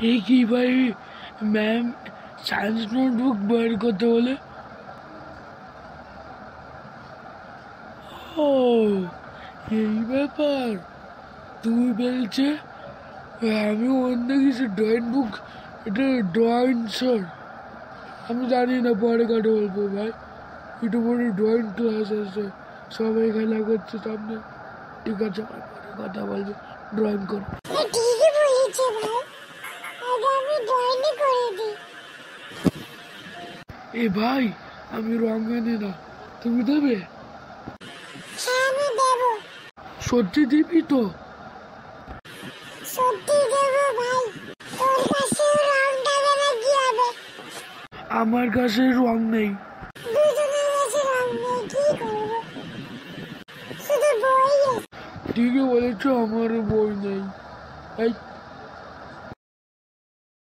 एक ही भाई ma'am science notebook বের করতে বলে। ও এই ব্যাপার, তুই বলছে আমি অন্য কিছু ড্রয়িং বুক, এটা ড্রয়িং স্যার আমি জানি না, পরে কাটে বলবো ভাই। একটু পরে ড্রয়িং ক্লাস আছে, সবাই খেলা করছে সামনে। ঠিক আছে ভাই, পরে কথা বলবো, ড্রয়িং করো। ঠিকই বলেছে ভাই, আগে আমি ড্রয়িং করে দিই। এ ভাই আমি রং আনি না, তুমি দেবে? হ্যাঁ আমি দেবো। সত্যি দিবি তো? সত্যি দেবো ভাই। তোর কাছে রংটা দেবে কি হবে? আমার কাছে রং নেই। দুজনের কাছে রং নেই, কি করবো? শুধু বই আছে। ঠিকই বলেছো, আমার বই নেই। এই